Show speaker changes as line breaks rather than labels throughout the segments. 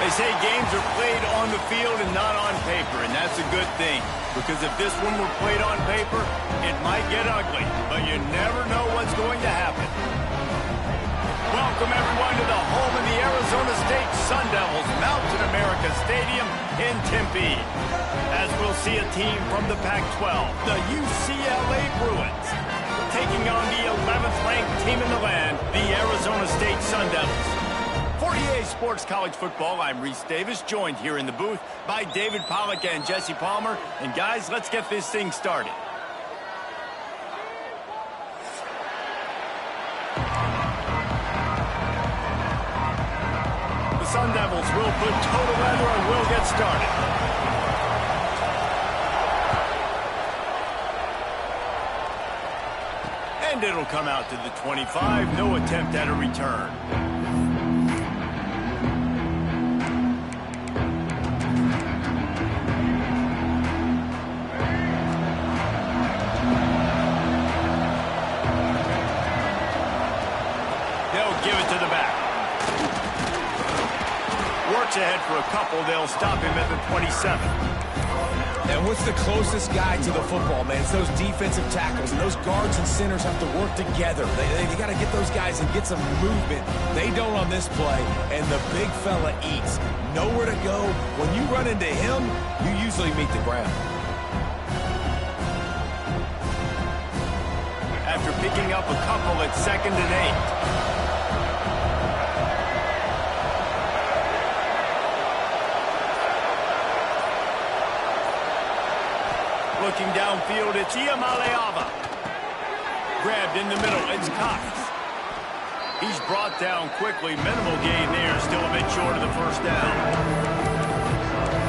They say games are played on the field and not on paper, and that's a good thing. Because if this one were played on paper, it might get ugly, but you never know what's going to happen. Welcome, everyone, to the home of the Arizona State Sun Devils, Mountain America Stadium in Tempe. As we'll see a team from the Pac-12, the UCLA Bruins, taking on the 11th ranked team in the land, the Arizona State Sun Devils. For EA Sports College Football, I'm Reese Davis, joined here in the booth by David Pollack and Jesse Palmer. And guys, let's get this thing started. The Sun Devils will put total leather and will get started. And it'll come out to the 25. No attempt at a return. They'll give it to the back. Works ahead for a couple. They'll stop him at the 27.
And what's the closest guy to the football, man? It's those defensive tackles, and those guards and centers have to work together. You got to get those guys and get some movement. They don't on this play, and the big fella eats. Nowhere to go. When you run into him, you usually meet the ground.
After picking up a couple at 2nd and 8. Looking downfield, it's Iamaleava. Grabbed in the middle, it's Cox. He's brought down quickly. Minimal gain there, still a bit short of the first down.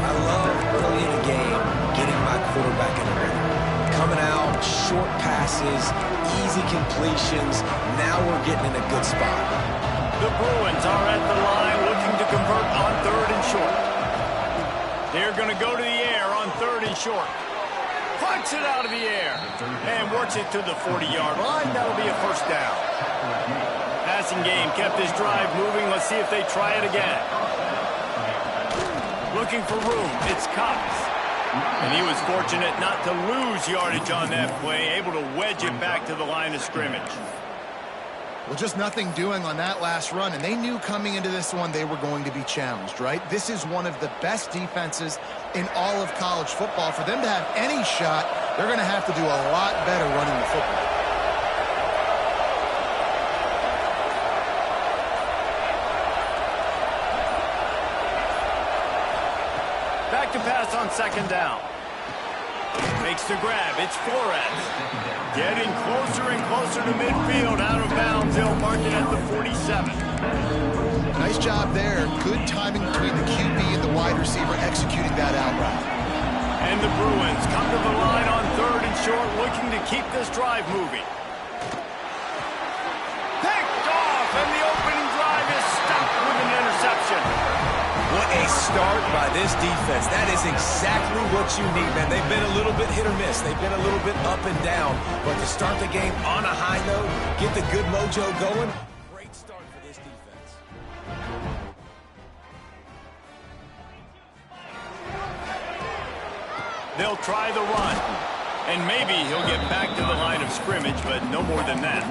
I love early in the game getting my quarterback in the rhythm. Coming out, short passes, easy completions. Now we're getting in a good spot.
The Bruins are at the line looking to convert on 3rd and short. They're going to go to the air on 3rd and short. Punts it out of the air and works it to the 40-yard line. That'll be a first down. Passing game kept his drive moving. Let's see if they try it again. Looking for room. It's Cox. And he was fortunate not to lose yardage on that play, able to wedge it back to the line of scrimmage.
Well, just nothing doing on that last run, and they knew coming into this one they were going to be challenged, right? This is one of the best defenses in all of college football. For them to have any shot, they're going to have to do a lot better running the football.
Back to pass on 2nd down. Makes the grab. It's Flores. Getting closer and closer to midfield. Out of bounds. They'll mark it at the 47.
Nice job there. Good timing between the QB and the wide receiver executing that out route.
And the Bruins come to the line on 3rd and short, looking to keep this drive moving. Picked off, and the opening drive is stopped with an interception.
What a start by this defense. That is exactly what you need, man. They've been a little bit hit or miss. They've been a little bit up and down. But to start the game on a high note, get the good mojo going, great start for this defense.
They'll try the run. And maybe he'll get back to the line of scrimmage, but no more than that.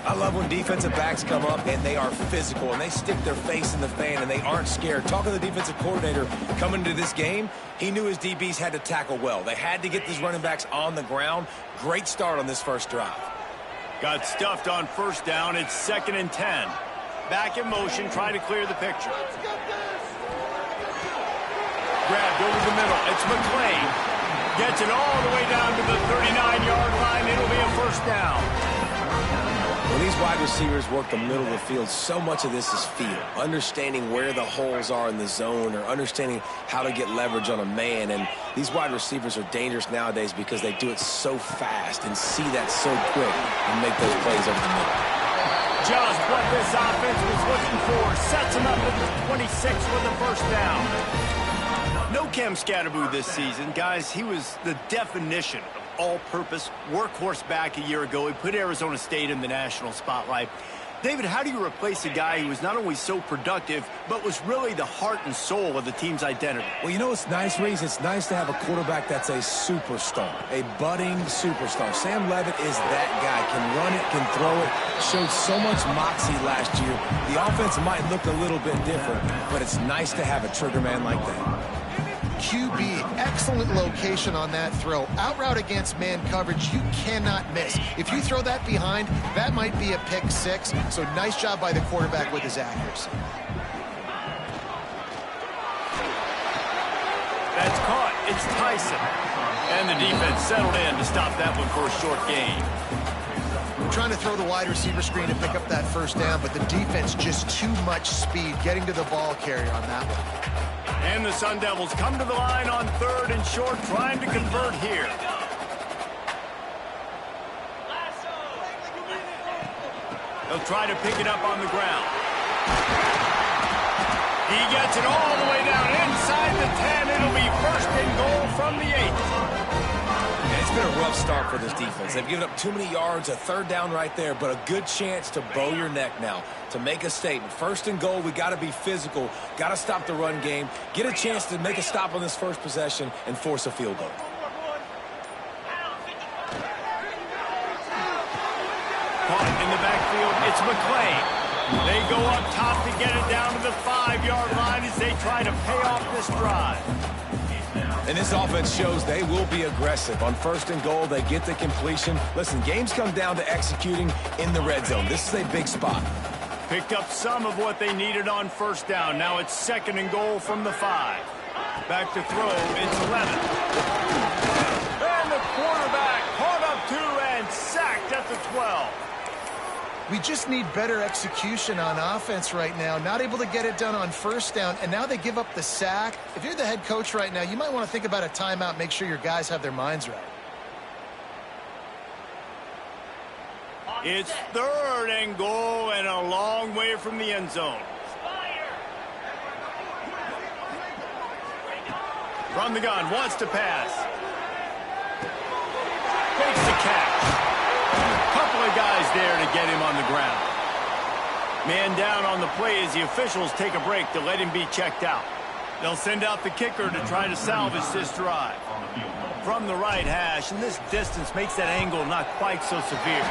I love when defensive backs come up and they are physical and they stick their face in the fan and they aren't scared. Talking to the defensive coordinator coming into this game, he knew his DBs had to tackle well. They had to get these running backs on the ground. Great start on this first drive.
Got stuffed on 1st down. It's 2nd and 10. Back in motion, try to clear the picture. Grabbed over the middle. It's McClain. Gets it all the way down to the 39-yard line. It'll be a first down.
When these wide receivers work the middle of the field, so much of this is feel. Understanding where the holes are in the zone or understanding how to get leverage on a man. And these wide receivers are dangerous nowadays because they do it so fast and see that so quick and make those plays over the middle.
Just what this offense was looking for. Sets him up at the 26 with the first down. No Cam Scatterboo this season. Guys, he was the definition of all-purpose workhorse back a year ago. He put Arizona State in the national spotlight. David, how do you replace a guy who was not only so productive, but was really the heart and soul of the team's identity?
Well, you know what's nice, Reese? It's nice to have a quarterback that's a superstar, a budding superstar. Sam Levitt is that guy. Can run it, can throw it, showed so much moxie last year. The offense might look a little bit different, but it's nice to have a trigger man like that.
QB, excellent location on that throw. Out route against man coverage, you cannot miss. If you throw that behind, that might be a pick six. So nice job by the quarterback with his accuracy.
That's caught. It's Tyson. And the defense settled in to stop that one for a short gain.
We're trying to throw the wide receiver screen to pick up that first down, but the defense just too much speed getting to the ball carrier on that one.
And the Sun Devils come to the line on 3rd and short, trying to convert here. They'll try to pick it up on the ground. He gets it all the way down inside the 10. It'll be 1st and goal from the 8.
Yeah, it's been a rough start for this defense. They've given up too many yards, a 3rd down right there, but a good chance to bow your neck now, to make a statement. 1st and goal, we got to be physical, got to stop the run game, get a chance to make a stop on this first possession and force a field goal.
Caught in the backfield, it's McClain. They go up top to get it down to the 5-yard line as they try to pay off this drive.
And this offense shows they will be aggressive. On 1st and goal, they get the completion. Listen, games come down to executing in the red zone. This is a big spot.
Picked up some of what they needed on 1st down. Now it's 2nd and goal from the 5. Back to throw, it's 11. And the quarterback caught up 2 and sacked at the 12.
We just need better execution on offense right now. Not able to get it done on 1st down, and now they give up the sack. If you're the head coach right now, you might want to think about a timeout, make sure your guys have their minds right.
It's 3rd and goal and a long way from the end zone. From the gun, wants to pass. Makes the catch. Couple of guys there to get him on the ground. Man down on the play as the officials take a break to let him be checked out. They'll send out the kicker to try to salvage this drive. From the right hash, and this distance makes that angle not quite so severe.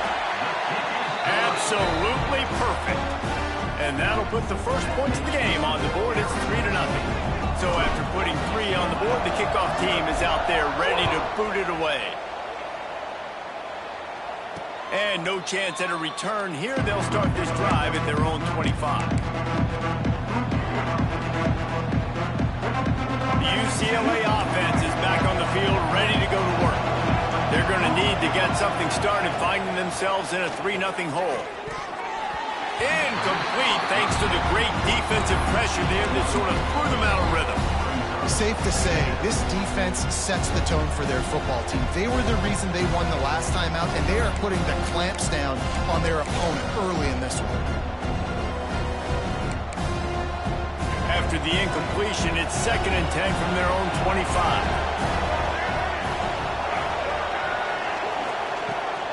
Absolutely perfect. And that'll put the first points of the game on the board. It's 3-0. So after putting 3 on the board, the kickoff team is out there ready to boot it away. And no chance at a return here. They'll start this drive at their own 25. The UCLA offense is back on the field, ready to go to work. They're going to need to get something started, finding themselves in a 3-0 hole. Incomplete thanks to the great defensive pressure there that sort of threw them out of rhythm.
Safe to say, this defense sets the tone for their football team. They were the reason they won the last time out, and they are putting the clamps down on their opponent early in this one.
After the incompletion, it's 2nd and 10 from their own 25.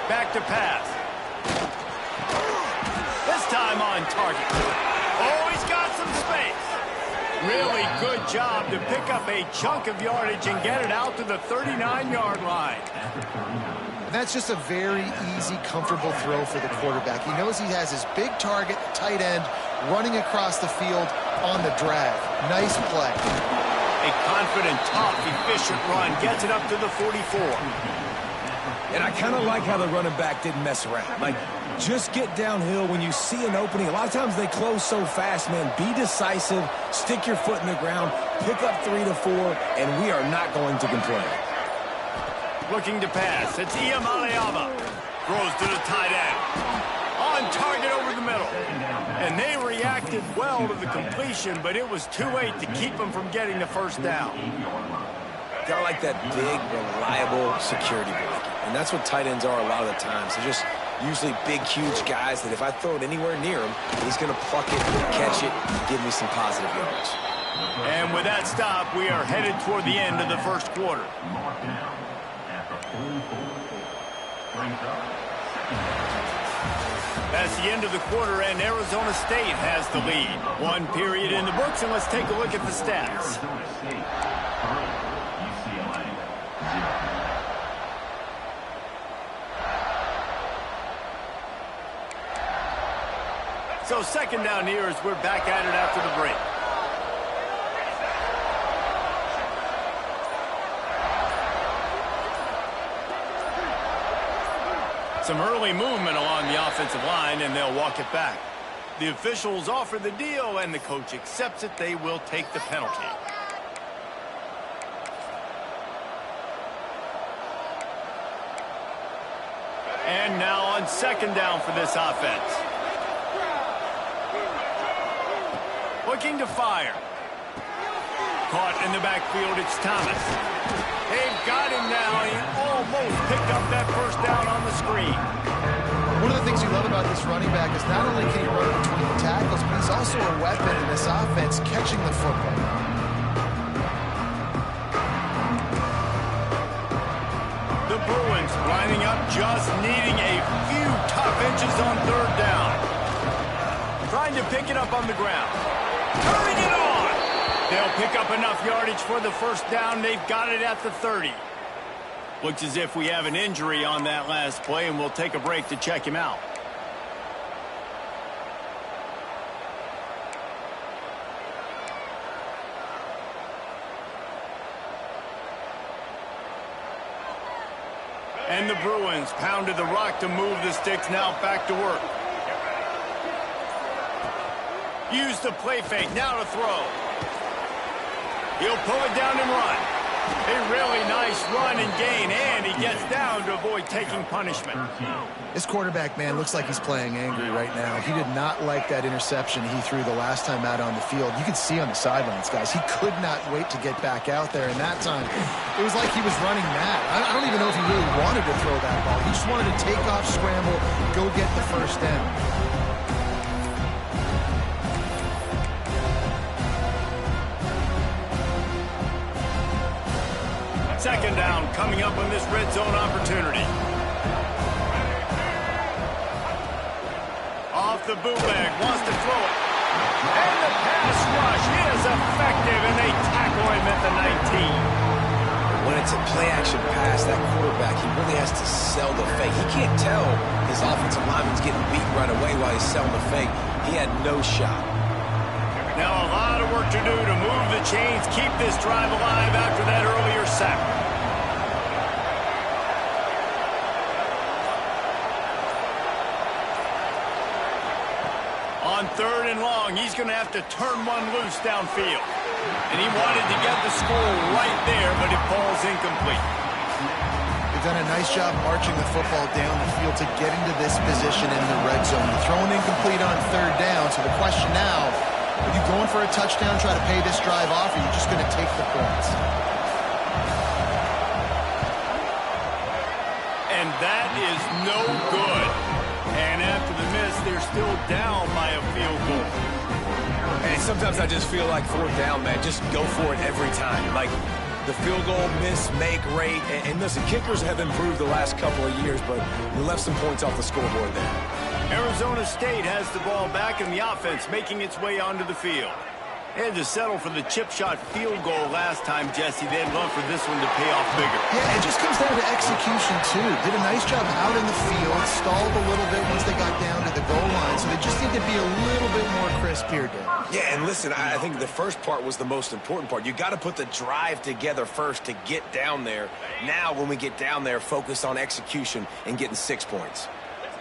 Back to pass. This time on target. Oh, he's got some space. Really good job to pick up a chunk of yardage and get it out to the 39-yard line.
That's just a very easy, comfortable throw for the quarterback. He knows he has his big target, tight end, running across the field on the drag. Nice play.
A confident, tough, efficient run gets it up to the 44.
And I kind of like how the running back didn't mess around. Like, just get downhill when you see an opening. A lot of times they close so fast, man. Be decisive, stick your foot in the ground, pick up 3 to 4, and we are not going to complain.
Looking to pass. It's Iamaleava. Throws to the tight end. On target over the middle. And they reacted well to the completion, but it was too late to keep them from getting the 1st down.
Kind of like that big, reliable security blanket. And that's what tight ends are a lot of the times. They're just usually big, huge guys that if I throw it anywhere near him, he's going to pluck it, catch it, and give me some positive yards.
And with that stop, we are headed toward the end of the 1st quarter. That's the end of the quarter, and Arizona State has the lead. One period in the books, and let's take a look at the stats.
Arizona State, early, UCLA, 0.
So second down here as we're back at it after the break. Some early movement along the offensive line, and they'll walk it back. The officials offer the deal, and the coach accepts it. They will take the penalty. And now on second down for this offense. Looking to fire. Caught in the backfield, it's Thomas. They've got him now. He almost picked up that first down on the screen.
One of the things you love about this running back is not only can he run between the tackles, but he's also a weapon in this offense catching the football.
The Bruins lining up, just needing a few tough inches on third down. Trying to pick it up on the ground. Turning it on. They'll pick up enough yardage for the first down. They've got it at the 30. Looks as if we have an injury on that last play, and we'll take a break to check him out. And the Bruins pounded the rock to move the sticks, now back to work. Use the play fake, now to throw. He'll pull it down and run. A really nice run and gain, and he gets down to avoid taking punishment.
This quarterback, man, looks like he's playing angry right now. He did not like that interception he threw the last time out on the field. You can see on the sidelines, guys, he could not wait to get back out there, and that time it was like he was running mad. I don't even know if he really wanted to throw that ball. He just wanted to take off, scramble, go get the first down.
Second down coming up on this red zone opportunity. Off the bootleg, wants to throw it. And the pass rush is effective, and they tackle him at the 19.
When it's a play-action pass, that quarterback, he really has to sell the fake. He can't tell his offensive lineman's getting beat right away while he's selling the fake. He had no shot.
Now a lot of work to do to move the chains, keep this drive alive after that earlier sack. On third and long, he's going to have to turn one loose downfield. And he wanted to get the score right there, but it falls incomplete.
They've done a nice job marching the football down the field to get into this position in the red zone. You're throwing incomplete on third down, so the question now, are you going for a touchdown, try to pay this drive off, or are you just going to take the points?
And that is no good. And after the miss, they're still down by a field goal.
And sometimes I just feel like fourth down, man, just go for it every time. Like the field goal, miss, make, rate. And listen, kickers have improved the last couple of years, but we left some points off the scoreboard there.
Arizona State has the ball back, and the offense making its way onto the field. They had to settle for the chip shot field goal last time, Jesse. They'd love for this one to pay off bigger.
Yeah, it just comes down to execution, too. Did a nice job out in the field, stalled a little bit once they got down to the goal line, so they just need to be a little bit more crisp here, Dan.
Yeah, and listen, I think the first part was the most important part. You got to put the drive together first to get down there. Now, when we get down there, focus on execution and getting 6 points.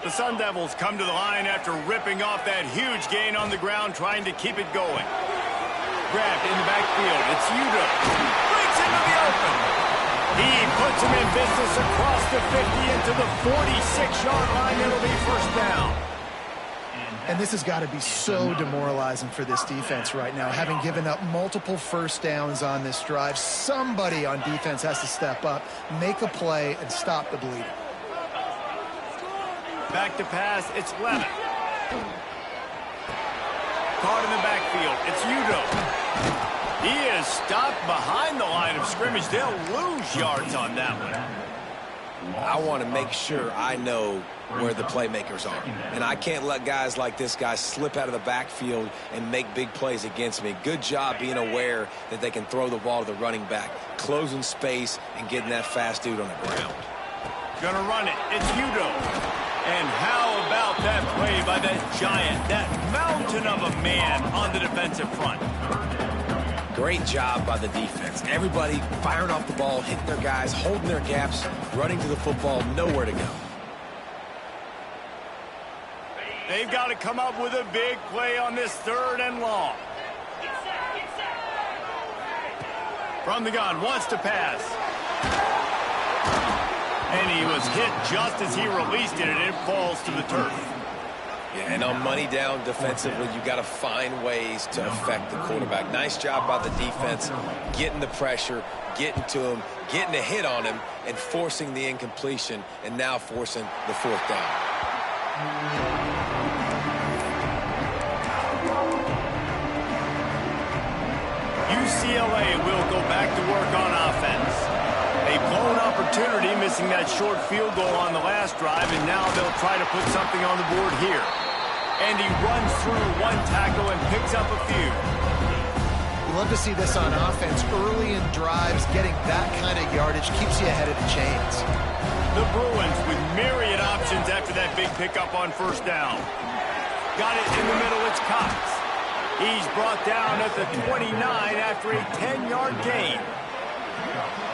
The Sun Devils come to the line after ripping off that huge gain on the ground, trying to keep it going. Grabbed in the backfield. It's Udo. Breaks into the open. He puts him in business across the 50 into the 46-yard line. It'll be first down.
And this has got to be so demoralizing for this defense right now. Having given up multiple first downs on this drive, somebody on defense has to step up, make a play, and stop the bleeding.
Back to pass, it's Lemon. Caught in the backfield, it's Udo. He is stopped behind the line of scrimmage. They'll lose yards on that one.
I want to make sure I know where the playmakers are. And I can't let guys like this guy slip out of the backfield and make big plays against me. Good job being aware that they can throw the ball to the running back, closing space and getting that fast dude on the ground.
Gonna run it. It's Udo. And how about that play by that giant, that mountain of a man on the defensive front?
Great job by the defense. Everybody firing off the ball, hitting their guys, holding their gaps, running to the football, nowhere to go.
They've got to come up with a big play on this 3rd and long. From the gun, wants to pass. And he was hit just as he released it, and it falls to the turf.
Yeah, and on money down defensively, you got to find ways to affect the quarterback. Nice job by the defense, getting the pressure, getting to him, getting a hit on him, and forcing the incompletion, and now forcing the 4th down.
UCLA will go back to work on offense. A blown opportunity, missing that short field goal on the last drive, and now they'll try to put something on the board here. And he runs through 1 tackle and picks up a few.
You love to see this on offense. Early in drives, getting that kind of yardage keeps you ahead of the chains.
The Bruins with myriad options after that big pickup on 1st down. Got it in the middle, it's Cox. He's brought down at the 29 after a 10-yard gain.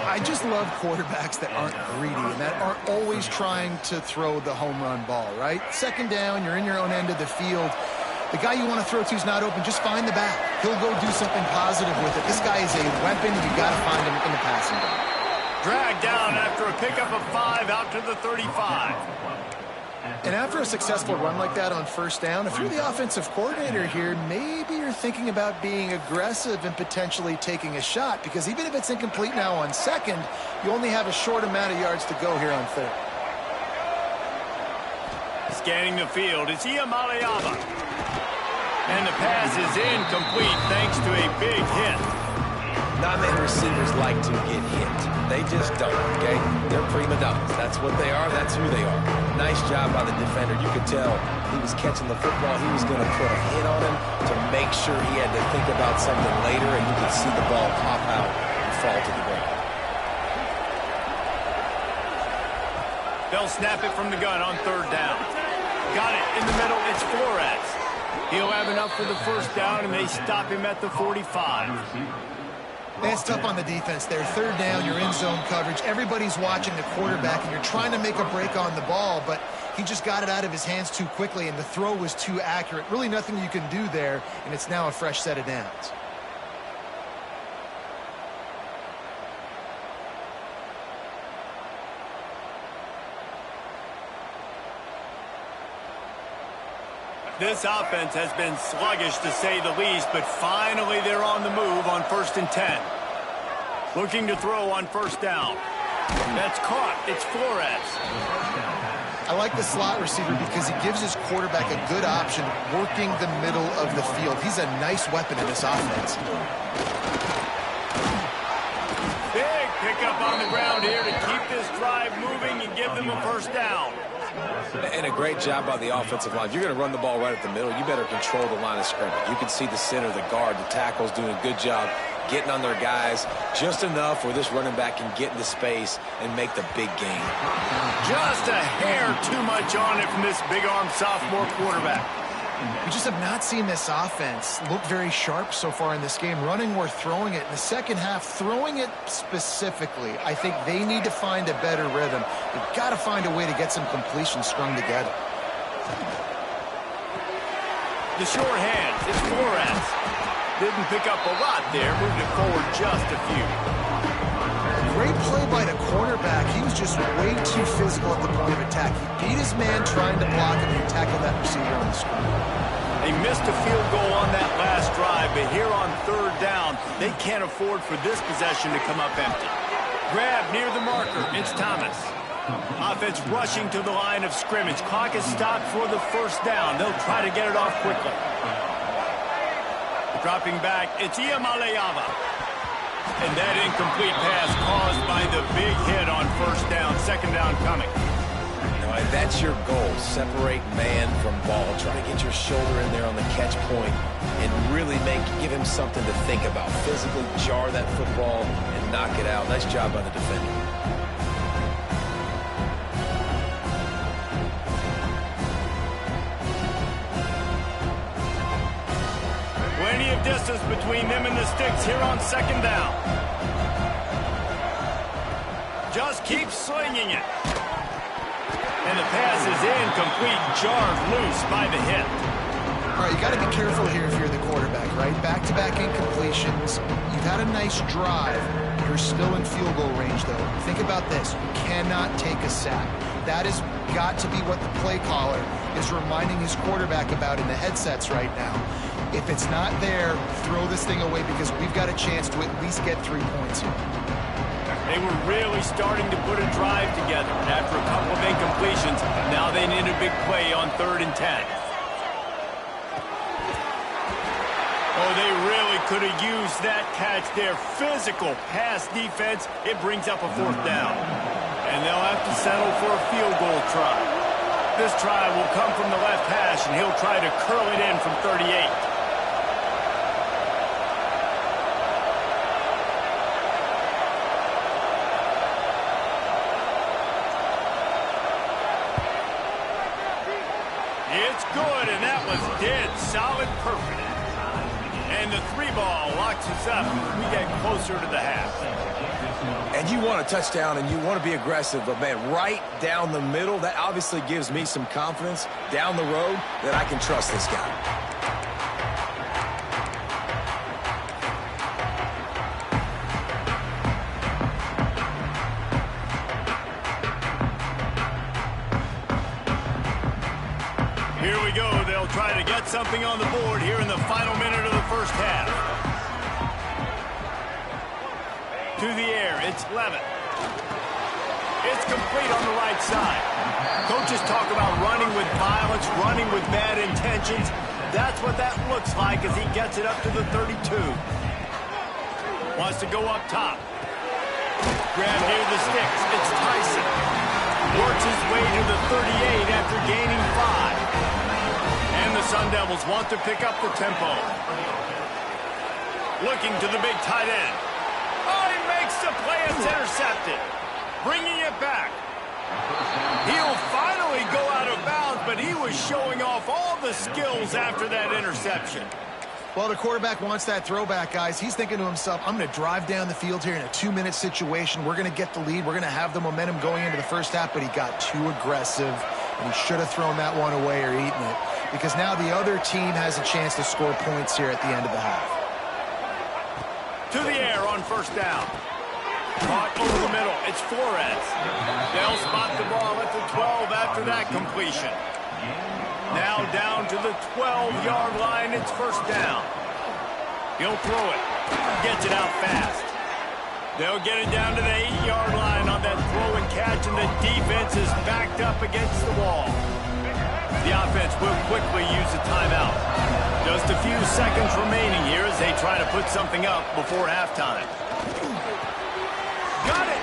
I just love quarterbacks that aren't greedy and that aren't always trying to throw the home run ball, right? 2nd down, you're in your own end of the field. The guy you want to throw to is not open. Just find the back. He'll go do something positive with it. This guy is a weapon. You got to find him in the passing game.
Dragged down after a pickup of 5 out to the 35.
And after a successful run like that on 1st down, if you're the offensive coordinator here, maybe you're thinking about being aggressive and potentially taking a shot, because even if it's incomplete now on 2nd, you only have a short amount of yards to go here on 3rd.
Scanning the field, it's Iamaleava. And the pass is incomplete thanks to a big hit.
Not many receivers like to get hit. They just don't, okay? They're prima donnas. That's what they are. That's who they are. Nice job by the defender. You could tell he was catching the football. He was going to put a hit on him to make sure he had to think about something later, and you could see the ball pop out and fall to the ground.
They'll snap it from the gun on 3rd down. Got it in the middle. It's Flores. He'll have enough for the 1st down, and they stop him at the 45.
It's tough on the defense there. 3rd down, you're in zone coverage. Everybody's watching the quarterback, and you're trying to make a break on the ball, but he just got it out of his hands too quickly, and the throw was too accurate. Really nothing you can do there, and it's now a fresh set of downs.
This offense has been sluggish, to say the least, but finally they're on the move on 1st and 10. Looking to throw on 1st down. That's caught. It's Flores.
I like the slot receiver because he gives his quarterback a good option working the middle of the field. He's a nice weapon in this offense.
Big pickup on the ground here to keep this drive moving and give them a 1st down.
And a great job by the offensive line. If you're going to run the ball right at the middle, you better control the line of scrimmage. You can see the center, the guard, the tackles doing a good job getting on their guys just enough where this running back can get into space and make the big gain.
Just a hair too much on it from this big-arm sophomore quarterback.
We just have not seen this offense look very sharp so far in this game. Running or throwing it in the 2nd half, throwing it specifically. I think they need to find a better rhythm. They've got to find a way to get some completions strung together.
The short hands, it's Flores. Didn't pick up a lot there, moved it forward just a few.
Great play by the cornerback. He was just way too physical at the point of attack. He beat his man trying to block him and tackle that receiver on the screen.
They missed a field goal on that last drive, but here on 3rd down, they can't afford for this possession to come up empty. Grab near the marker. It's Thomas. Offense rushing to the line of scrimmage. Clock is stopped for the 1st down. They'll try to get it off quickly. Dropping back, it's Iamaleava. And that incomplete pass caused by the big hit on 1st down. second down coming.
And that's your goal. Separate man from ball. Try to get your shoulder in there on the catch point and really give him something to think about. Physically jar that football and knock it out. Nice job by the defender.
Plenty of distance between them and the sticks here on second down. Just keep slinging it. And the pass is incomplete, jarred loose by the hit.
All right, you got to be careful here if you're the quarterback, right? Back-to-back incompletions. You've had a nice drive. You're still in field goal range, though. Think about this. You cannot take a sack. That has got to be what the play caller is reminding his quarterback about in the headsets right now. If it's not there, throw this thing away because we've got a chance to at least get 3 points here.
They were really starting to put a drive together. After a couple of incompletions, now they need a big play on 3rd and 10. Oh, they really could have used that catch there. Physical pass defense. It brings up a 4th down. And they'll have to settle for a field goal try. This try will come from the left hash, and he'll try to curl it in from 38. It's good, and that was dead solid perfect. And the 3-ball locks us up as we get closer to the half.
And you want a touchdown and you want to be aggressive, but man, right down the middle, that obviously gives me some confidence down the road that I can trust this guy.
Here we go. They'll try to get something on the board here in the final minute of the first half. To the air, it's Levitt. It's complete on the right side. Coaches talk about running with violence, running with bad intentions. That's what that looks like as he gets it up to the 32. Wants to go up top. Grab near the sticks. It's Tyson. Works his way to the 38 after gaining 5. And the Sun Devils want to pick up the tempo. Looking to the big tight end. Oh, he makes the play. It's intercepted. Bringing it back. He'll finally go out of bounds, but he was showing off all the skills after that interception.
Well, the quarterback wants that throwback, guys. He's thinking to himself, I'm going to drive down the field here in a 2-minute situation. We're going to get the lead. We're going to have the momentum going into the first half, but he got too aggressive, and he should have thrown that one away or eaten it, because now the other team has a chance to score points here at the end of the half.
To the air on first down. Caught over the middle. It's Flores. They'll spot the ball at the 12 after that completion. Now down to the 12-yard line. It's first down. He'll throw it. Gets it out fast. They'll get it down to the 8-yard line on that throw and catch, and the defense is backed up against the wall. The offense will quickly use a timeout. Just a few seconds remaining here as they try to put something up before halftime. Got it!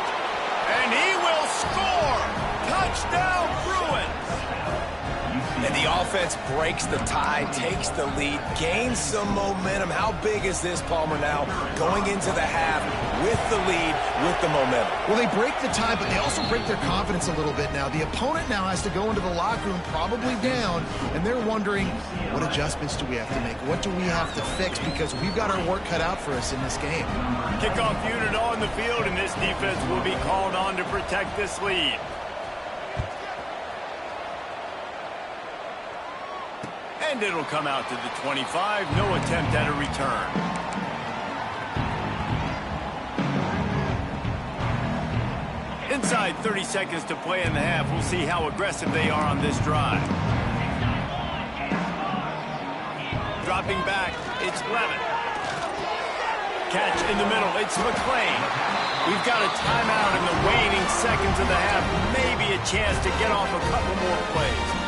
And he will score! Touchdown, Bruins!
And the offense breaks the tie, takes the lead, gains some momentum. How big is this, Palmer, now going into the half with the lead, with the momentum?
Well, they break the tie, but they also break their confidence a little bit now. The opponent now has to go into the locker room probably down, and they're wondering, what adjustments do we have to make? What do we have to fix? Because we've got our work cut out for us in this game.
Kickoff unit on the field, and this defense will be called on to protect this lead. And it'll come out to the 25. No attempt at a return. Inside 30 seconds to play in the half. We'll see how aggressive they are on this drive. Dropping back, it's Levitt. Catch in the middle, it's McClain. We've got a timeout in the waning seconds of the half. Maybe a chance to get off a couple more plays.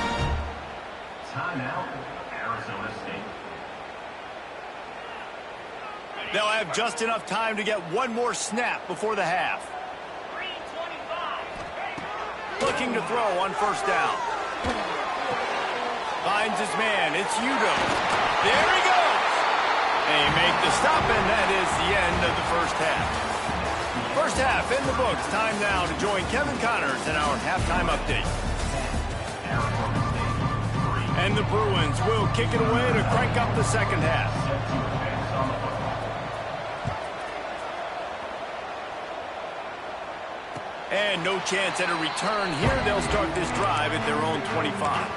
Timeout, Arizona State.
They'll have just enough time to get one more snap before the half. looking to throw on first down. Finds his man. It's Udo. There he goes. They make the stop, and that is the end of the first half. First half in the books. Time now to join Kevin Connors in our halftime update. And the Bruins will kick it away to crank up the second half. And no chance at a return here. They'll start this drive at their own 25.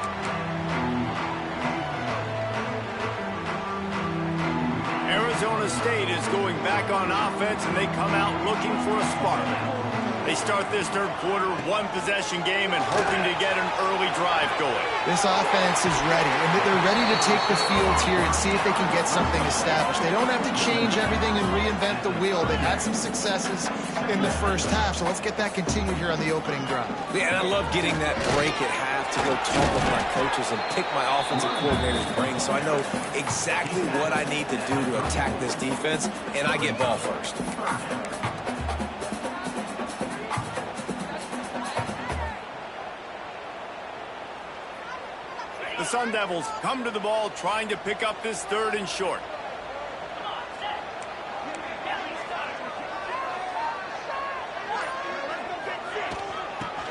Arizona State is going back on offense, and they come out looking for a spark. They start this third quarter one-possession game and hoping to get an early drive going.
This offense is ready, and they're ready to take the field here and see if they can get something established. They don't have to change everything and reinvent the wheel. They've had some successes in the first half, so let's get that continued here on the opening drive.
Yeah, and I love getting that break at half to go talk with my coaches and pick my offensive coordinator's brain so I know exactly what I need to do to attack this defense, and I get ball first.
The Sun Devils come to the ball trying to pick up this third and short.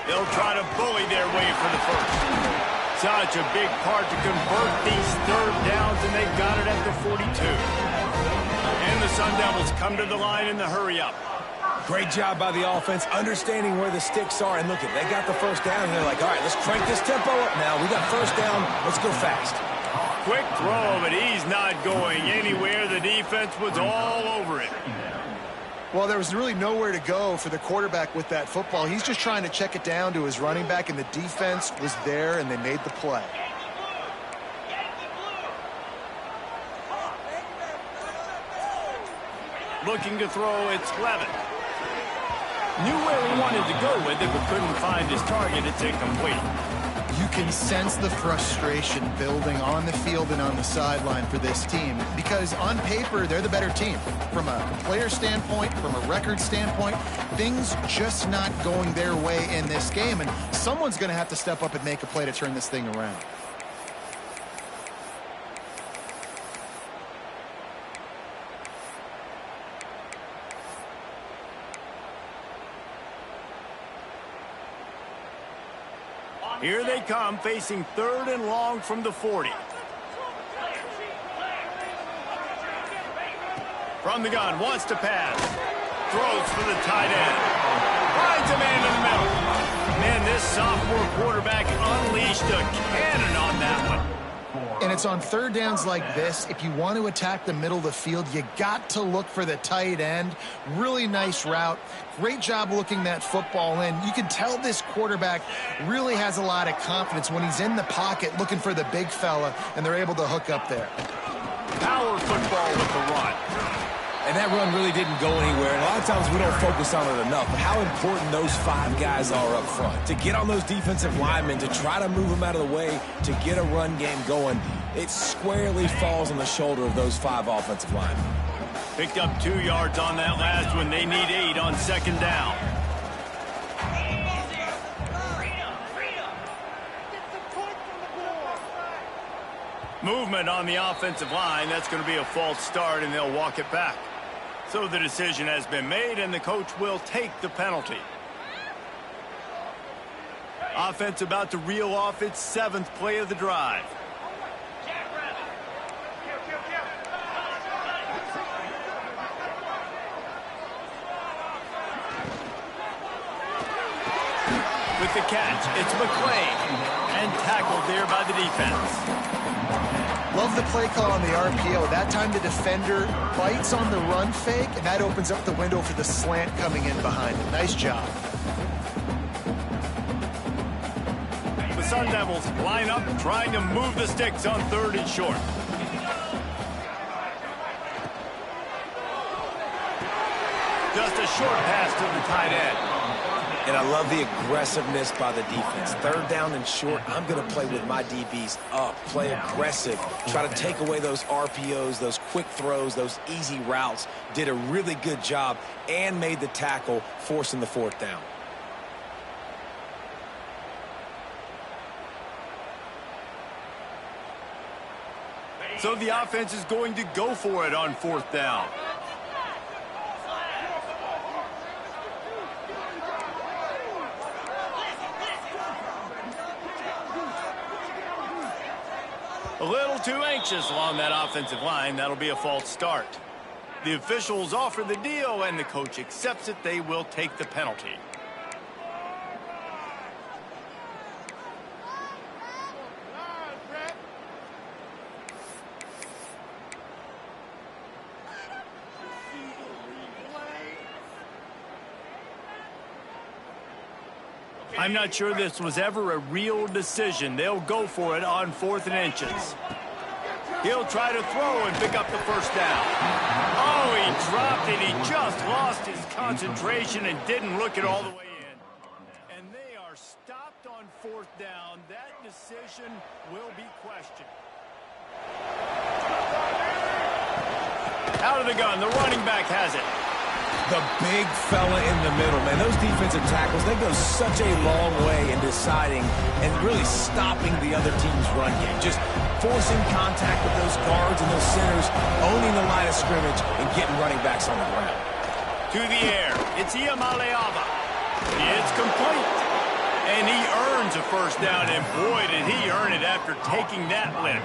They'll try to bully their way for the first. Such a big part to convert these third downs, and they've got it at the 42. And the Sun Devils come to the line in the hurry-up.
Great job by the offense, understanding where the sticks are. And look, they got the first down, and they're like, all right, let's crank this tempo up now. We got first down. Let's go fast.
Quick throw, but he's not going anywhere. The defense was all over it.
Well, there was really nowhere to go for the quarterback with that football. He's just trying to check it down to his running back, and the defense was there, and they made the play.
Looking to throw, it's Levin. Knew where he wanted to go with it, but couldn't find his target. It's incomplete.
You can sense the frustration building on the field and on the sideline for this team because on paper, they're the better team. From a player standpoint, from a record standpoint, things just not going their way in this game, and someone's going to have to step up and make a play to turn this thing around.
Here they come, facing third and long from the 40. From the gun, wants to pass. Throws for the tight end. Finds a man in the middle. Man, this sophomore quarterback unleashed a cannon on that one.
And it's on third downs like this. If you want to attack the middle of the field, you got to look for the tight end. Really nice route. Great job looking that football in. You can tell this quarterback really has a lot of confidence when he's in the pocket looking for the big fella, and they're able to hook up there.
Power football with the run.
And that run really didn't go anywhere. And a lot of times we don't focus on it enough. But how important those five guys are up front. To get on those defensive linemen, to try to move them out of the way, to get a run game going, it squarely falls on the shoulder of those five offensive linemen.
Picked up 2 yards on that last one. They need 8 on second down. Movement on the offensive line. That's going to be a false start, and they'll walk it back. So the decision has been made, and the coach will take the penalty. Offense about to reel off its 7th play of the drive. With the catch, it's McClain, and tackled there by the defense.
Love the play call on the RPO. That time the defender bites on the run fake, and that opens up the window for the slant coming in behind him. Nice job.
The Sun Devils line up, trying to move the sticks on third and short. Just a short pass to the tight end.
And I love the aggressiveness by the defense. Third down and short, I'm going to play with my DBs up, play aggressive, try to take away those RPOs, those quick throws, those easy routes. Did a really good job and made the tackle, forcing the 4th down.
So the offense is going to go for it on 4th down. A little too anxious along that offensive line. That'll be a false start. The officials offer the deal, and the coach accepts it. They will take the penalty. I'm not sure this was ever a real decision. They'll go for it on 4th and inches. He'll try to throw and pick up the 1st down. Oh, he dropped it. He just lost his concentration and didn't look it all the way in. And they are stopped on 4th down. That decision will be questioned. Out of the gun, the running back has it.
The big fella in the middle, man. Those defensive tackles, they go such a long way in deciding and really stopping the other team's run game. Just forcing contact with those guards and those centers, owning the line of scrimmage, and getting running backs on the ground.
To the air, it's Iamaleava. It's complete. And he earns a 1st down, and boy, did he earn it after taking that lift.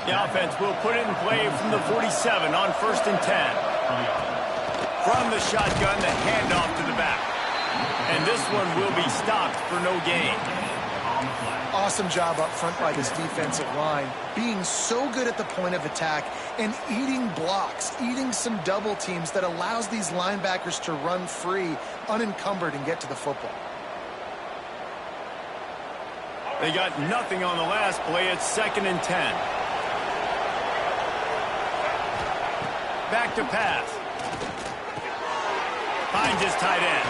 The offense will put it in play from the 47 on 1st and 10. From the shotgun, the handoff to the back. And this one will be stopped for no gain.
Awesome job up front by this defensive line, being so good at the point of attack and eating blocks, eating some double teams that allows these linebackers to run free, unencumbered, and get to the football.
They got nothing on the last play. It's 2nd and 10. Back to pass. Finds his tight end.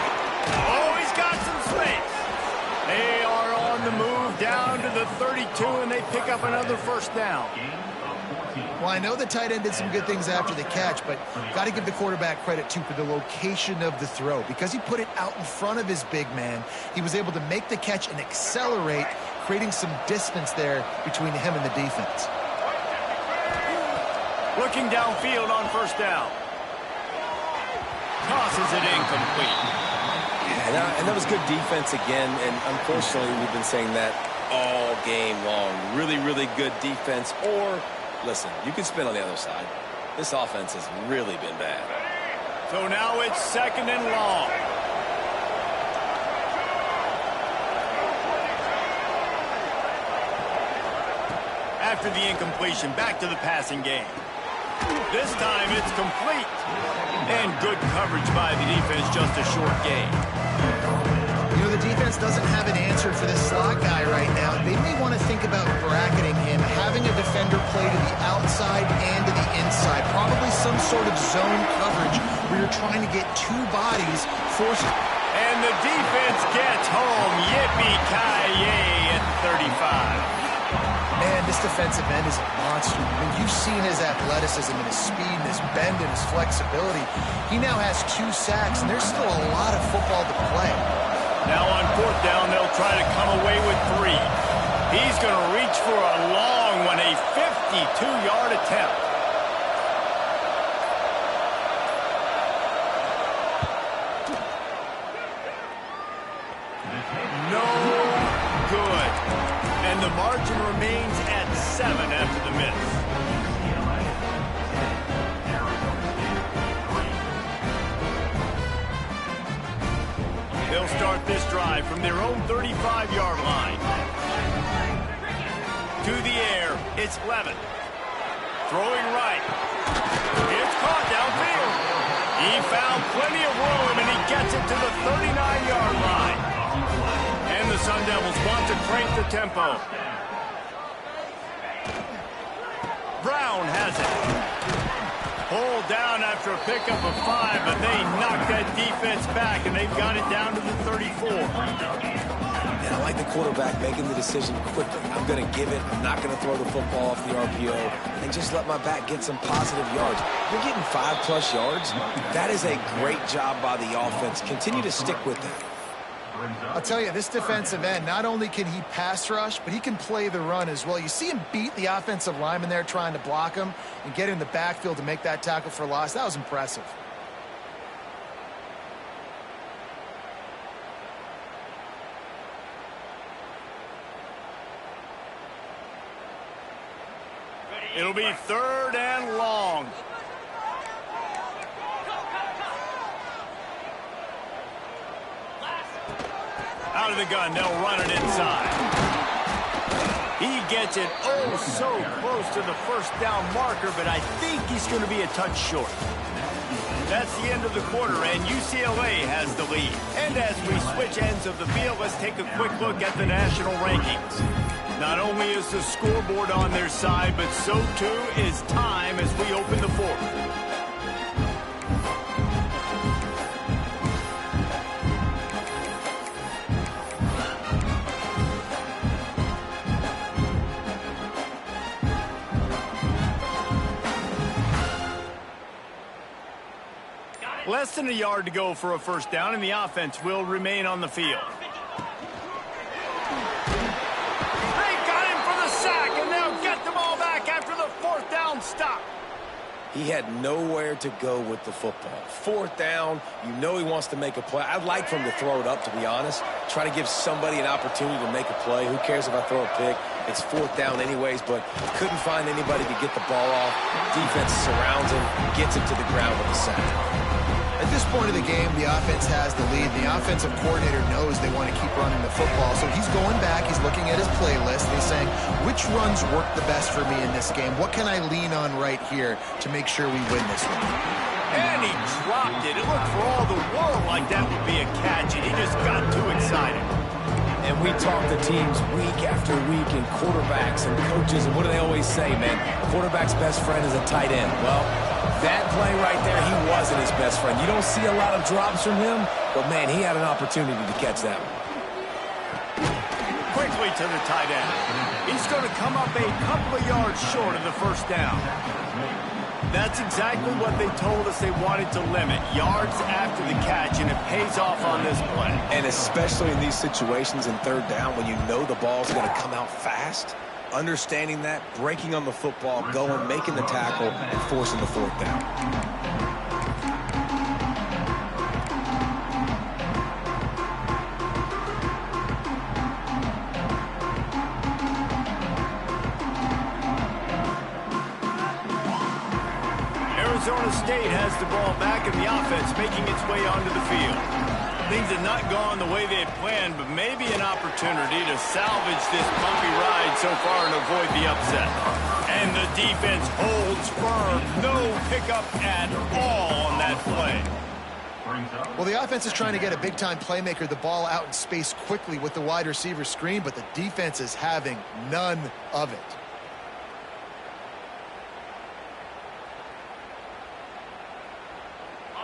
Oh, he's got some space. They are on the move down to the 32, and they pick up another 1st down.
Well, I know the tight end did some good things after the catch, but got to give the quarterback credit, too, for the location of the throw. Because he put it out in front of his big man, he was able to make the catch and accelerate, creating some distance there between him and the defense.
Looking downfield on 1st down. Tosses it incomplete.
Yeah, and that was good defense again, and unfortunately we've been saying that all game long. Really, really good defense. Or, listen, you can spin on the other side. This offense has really been bad.
So now it's 2nd and long. After the incompletion, back to the passing game. This time it's complete. And good coverage by the defense, just a short gain.
You know, the defense doesn't have an answer for this slot guy right now. They may want to think about bracketing him, having a defender play to the outside and to the inside. Probably some sort of zone coverage where you're trying to get 2 bodies forced.
And the defense gets home. Yippee-ki-yay at 35.
Man, this defensive end is a monster. I mean, you've seen his athleticism and his speed and his bend and his flexibility. He now has 2 sacks, and there's still a lot of football to play.
Now on 4th down, they'll try to come away with 3. He's going to reach for a long one, a 52-yard attempt. No good. And the margin remains at 7 after the miss. They'll start this drive from their own 35-yard line. To the air, it's Levin. Throwing right. It's caught downfield. He found plenty of room, and he gets it to the 39-yard line. And the Sun Devils want to crank the tempo. Brown has it. Pulled down after a pickup of 5, but they knocked that defense back, and they've got it down to the 34.
And I like the quarterback making the decision quickly. I'm going to give it. I'm not going to throw the football off the RPO and just let my back get some positive yards. You're getting 5+ yards. That is a great job by the offense. Continue to stick with that.
I'll tell you, this defensive end, not only can he pass rush, but he can play the run as well. You see him beat the offensive lineman there trying to block him and get in the backfield to make that tackle for loss. That was impressive.
It'll be 3rd and long. Out of the gun, they'll run it inside. He gets it oh so close to the first down marker, but I think he's going to be a touch short. That's the end of the quarter, and UCLA has the lead. And as we switch ends of the field, let's take a quick look at the national rankings. Not only is the scoreboard on their side, but so too is time as we open the fourth. Less than a yard to go for a first down, and the offense will remain on the field. They got him for the sack, and they'll get the ball back after the 4th down stop.
He had nowhere to go with the football. 4th down, you know he wants to make a play. I'd like for him to throw it up, to be honest. Try to give somebody an opportunity to make a play. Who cares if I throw a pick? It's 4th down anyways, but couldn't find anybody to get the ball off. Defense surrounds him, gets him to the ground with a sack.
At this point of the game, the offense has the lead. The offensive coordinator knows they want to keep running the football, so he's going back, he's looking at his playlist, and he's saying, which runs work the best for me in this game? What can I lean on right here to make sure we win this one?
And he dropped it. It looked for all the world like that would be a catch, and he just got too excited.
And we talk to teams week after week, and quarterbacks and coaches, and what do they always say, man? Quarterback's best friend is a tight end. Well, that play right there, he wasn't his best friend. You don't see a lot of drops from him, but, man, he had an opportunity to catch that one.
Quickly to the tight end. He's going to come up a couple of yards short of the first down. That's exactly what they told us they wanted to limit, yards after the catch, and it pays off on this play.
And especially in these situations in 3rd down when you know the ball's going to come out fast, understanding that, breaking on the football, going, making the tackle, and forcing the 4th down.
Arizona State has the ball back, and the offense making its way onto the field. Things have not gone the way they had planned, but maybe an opportunity to salvage this bumpy ride so far and avoid the upset. And the defense holds firm. No pickup at all on that play.
Well, the offense is trying to get a big-time playmaker the ball out in space quickly with the wide receiver screen, but the defense is having none of it.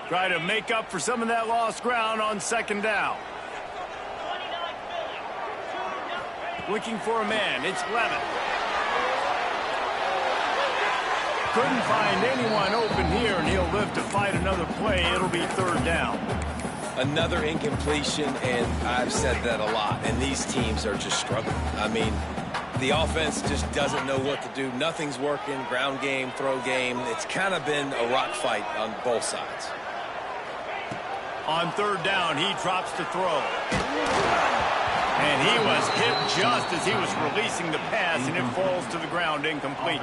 Try to make up for some of that lost ground on 2nd down. Looking for a man. It's Levin. Couldn't find anyone open here, and he'll live to fight another play. It'll be 3rd down.
Another incompletion, and I've said that a lot, and these teams are just struggling. I mean, the offense just doesn't know what to do. Nothing's working. Ground game, throw game. It's kind of been a rock fight on both sides.
On 3rd down, he drops to throw. And he was hit just as he was releasing the pass, and it falls to the ground incomplete.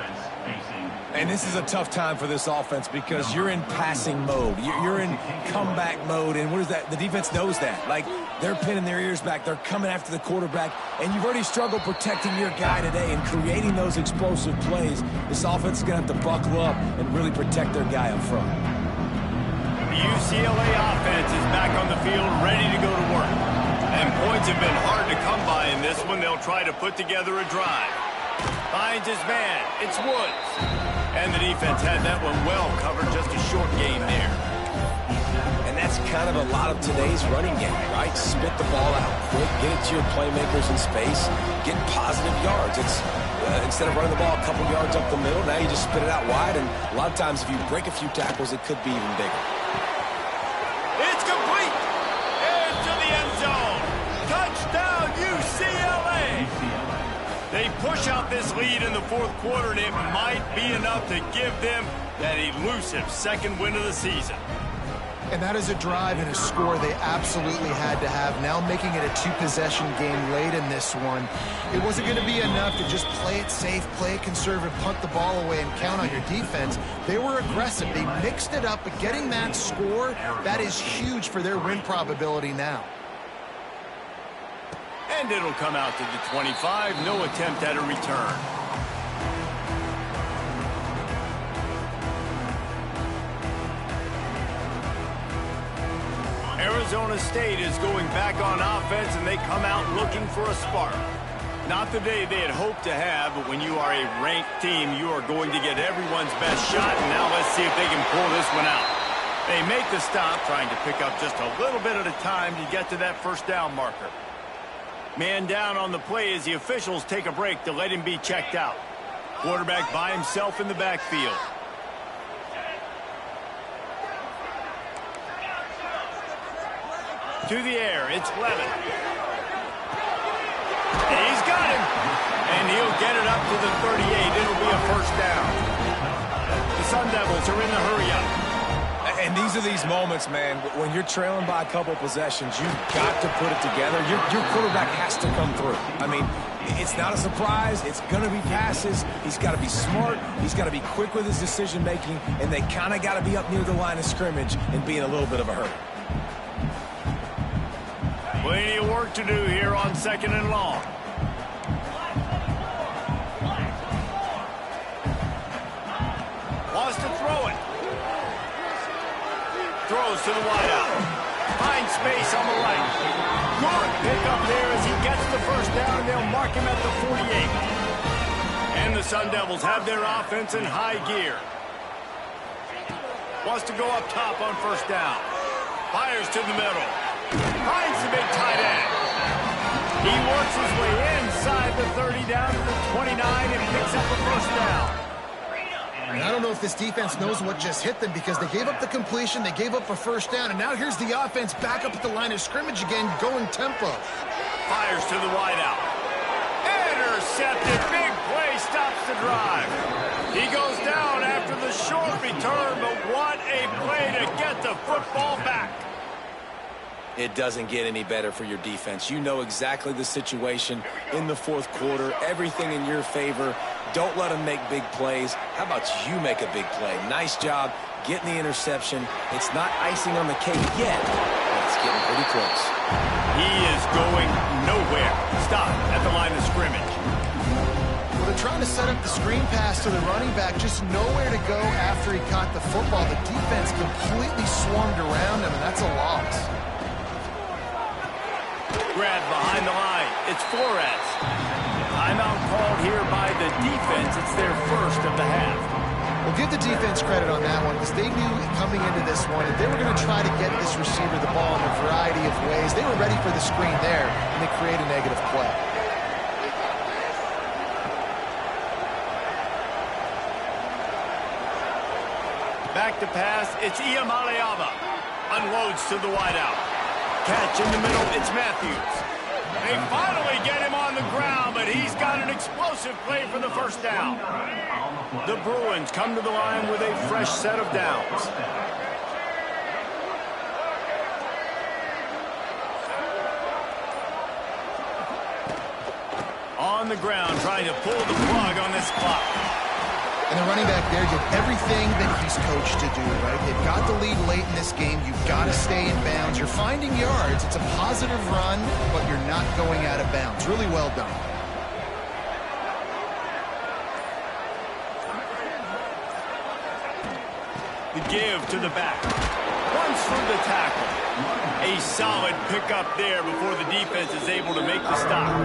And this is a tough time for this offense because you're in passing mode. You're in comeback mode, and what is that? The defense knows that. Like, they're pinning their ears back. They're coming after the quarterback, and you've already struggled protecting your guy today and creating those explosive plays. This offense is going to have to buckle up and really protect their guy up front.
The UCLA offense is back on the field, ready to go to work. And points have been hard to come by in this one. They'll try to put together a drive. Finds his man. It's Woods. And the defense had that one well covered. Just a short game there.
And that's kind of a lot of today's running game, right? Spit the ball out quick, get it to your playmakers in space, get positive yards. It's instead of running the ball a couple yards up the middle, now you just spit it out wide. And a lot of times if you break a few tackles, it could be even bigger.
It's complete. Into the end zone. They push out this lead in the fourth quarter, and it might be enough to give them that elusive second win of the season.
And that is a drive and a score they absolutely had to have. Now making it a two-possession game late in this one. It wasn't going to be enough to just play it safe, play it conservative, punt the ball away, and count on your defense. They were aggressive. They mixed it up, but getting that score, that is huge for their win probability now.
And it'll come out to the 25. No attempt at a return. Arizona State is going back on offense, and they come out looking for a spark. Not the day they had hoped to have, but when you are a ranked team, you are going to get everyone's best shot, and now let's see if they can pull this one out. They make the stop, trying to pick up just a little bit at a time to get to that first down marker. Man down on the play as the officials take a break to let him be checked out. Quarterback by himself in the backfield. To the air, it's Levin. And he's got him. And he'll get it up to the 38. It'll be a first down. The Sun Devils are in the hurry-up.
And these are these moments, man, when you're trailing by a couple possessions, you've got to put it together. Your quarterback has to come through. I mean, it's not a surprise. It's going to be passes. He's got to be smart. He's got to be quick with his decision-making, and they kind of got to be up near the line of scrimmage and be in a little bit of a hurry.
Plenty of work to do here on second and long. Wants to throw it. Throws to the wideout. Finds space on the right. Good pick up there as he gets the first down. They'll mark him at the 48. And the Sun Devils have their offense in high gear. Wants to go up top on first down. Fires to the middle. Finds the big tight end. He works his way inside the 30 down to the 29 and picks up a first down.
And I don't know if this defense knows what just hit them because they gave up the completion, they gave up a first down, and now here's the offense back up at the line of scrimmage again, going tempo.
Fires to the wideout. Intercepted. Big play stops the drive. He goes down after the short return, but what a play to get the football back.
It doesn't get any better for your defense. You know exactly the situation in the fourth quarter, everything in your favor. Don't let them make big plays. How about you make a big play? Nice job getting the interception. It's not icing on the cake yet, but it's getting pretty close.
He is going nowhere. Stop at the line of scrimmage.
Well, they're trying to set up the screen pass to the running back, just nowhere to go after he caught the football. The defense completely swarmed around him, and that's a loss.
Grab behind the line. It's Flores. Timeout called here by the defense. It's their first of the half.
Well, give the defense credit on that one because they knew coming into this one that they were going to try to get this receiver the ball in a variety of ways. They were ready for the screen there, and they create a negative play.
Back to pass. It's Iamaleava. Unloads to the wideout. Catch in the middle. It's Matthews. They finally get him on the ground, but he's got an explosive play for the first down. The Bruins come to the line with a fresh set of downs. On the ground, trying to pull the plug on this clock.
And the running back there did everything that he's coached to do, right? They've got the lead late in this game. You've got to stay in bounds. You're finding yards. It's a positive run, but you're not going out of bounds. Really well done.
The give to the back. Runs through the tackle. A solid pickup there before the defense is able to make the stop.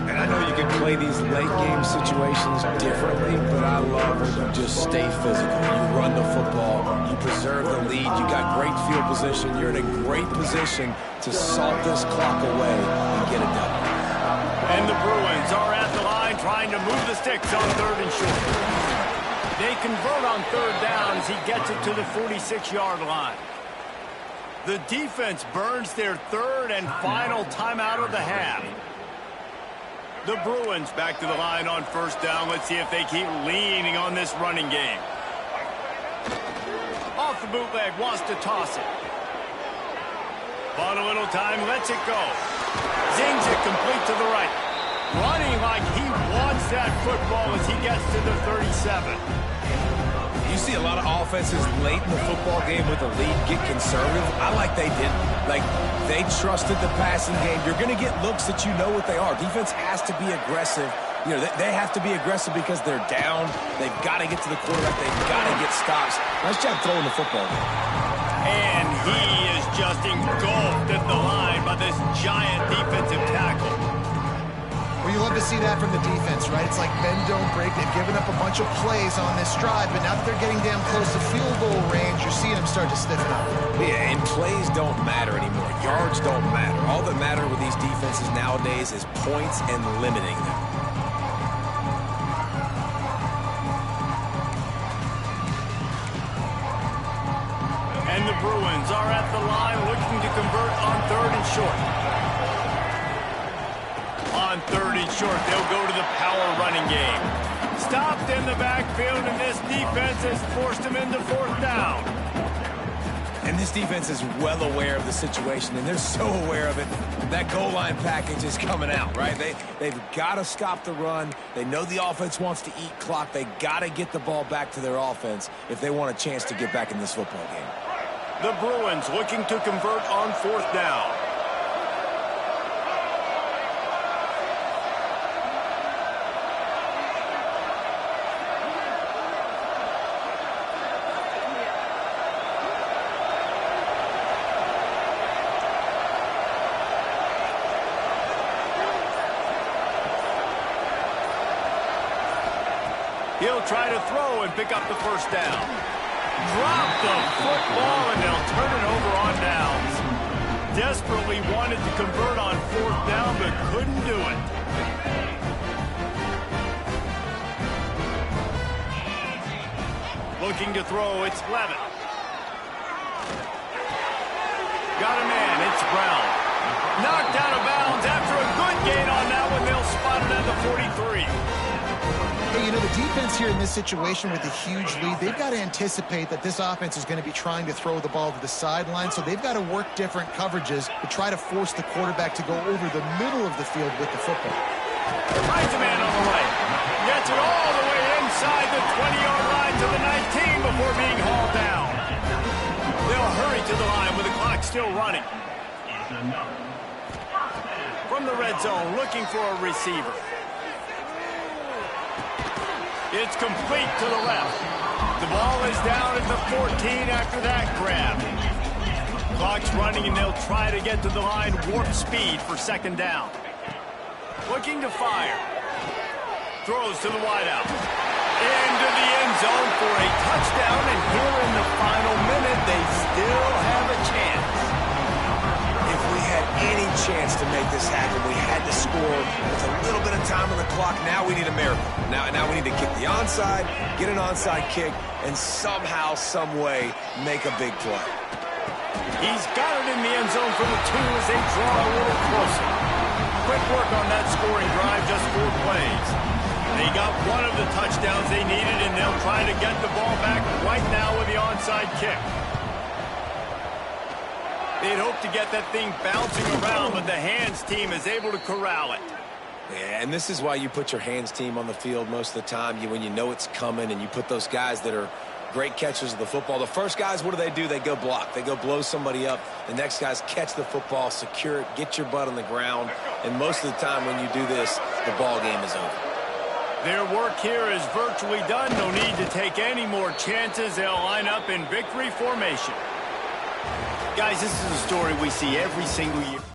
And I know you can play these late-game situations differently, but I love when you just stay physical. You run the football. You preserve the lead. You got great field position. You're in a great position to salt this clock away and get it done.
And the Bruins are at the line trying to move the sticks on third and short. They convert on third down as he gets it to the 46-yard line. The defense burns their third and final timeout of the half. The Bruins back to the line on first down. Let's see if they keep leaning on this running game. Off the bootleg, wants to toss it. On a little time, lets it go. Zings it complete to the right. Running like he wants that football as he gets to the 37.
You see a lot of offenses late in the football game with the lead get conservative. I like they didn't. Like, they trusted the passing game. You're going to get looks that you know what they are. Defense has to be aggressive. You know, they have to be aggressive because they're down. They've got to get to the quarterback. They've got to get stops. Nice job throwing the football.
And he is just engulfed at the line by this giant defensive tackle.
Well, you love to see that from the defense, right? It's like bend, don't break. They've given up a bunch of plays on this drive, but now that they're getting damn close to field goal range, you're seeing them start to stiffen up.
Yeah, and plays don't matter anymore. Yards don't matter. All that matter with these defenses nowadays is points and limiting them.
And the Bruins are at the line looking to convert on 3rd and short. On 3rd and short, they'll go to the power running game. Stopped in the backfield, and this defense has forced him into 4th down.
And this defense is well aware of the situation, and they're so aware of it. That goal line package is coming out, right? They've got to stop the run. They know the offense wants to eat clock. They got to get the ball back to their offense if they want a chance to get back in this football game.
The Bruins looking to convert on 4th down. He'll try to throw and pick up the 1st down. Drop the football, and they'll turn it over on downs. Desperately wanted to convert on 4th down, but couldn't do it. Looking to throw, it's Levitt. Got a man, it's Brown. Knocked out of bounds after a good gain on that one. They'll spot it at the 43.
Hey, you know, the defense here in this situation with a huge lead, they've got to anticipate that this offense is going to be trying to throw the ball to the sideline, so they've got to work different coverages to try to force the quarterback to go over the middle of the field with the football.
Finds a man on the right. Gets it all the way inside the 20-yard line to the 19 before being hauled down. They'll hurry to the line with the clock still running. From the red zone, looking for a receiver. It's complete to the left. The ball is down at the 14 after that grab. Clock's running, and they'll try to get to the line warp speed for 2nd down. Looking to fire. Throws to the wideout. Into the end zone for a touchdown, and here in the final minute, they still have a chance.
If we had any chance to make this happen, we had to score with a little bit of time on the clock. Now we need a miracle. Now we need to kick the onside, get an onside kick, and somehow, some way, make a big play.
He's got it in the end zone for the 2 as they draw a little closer. Quick work on that scoring drive, just 4 plays. They got one of the touchdowns they needed, and they'll try to get the ball back right now with the onside kick. They'd hope to get that thing bouncing around, but the hands team is able to corral it.
Yeah, and this is why you put your hands team on the field most of the time, when you know it's coming, and you put those guys that are great catchers of the football. The first guys, what do? They go block. They go blow somebody up. The next guys catch the football, secure it, get your butt on the ground, and most of the time when you do this, the ball game is over.
Their work here is virtually done. No need to take any more chances. They'll line up in victory formation. Guys, this is a story we see every single year.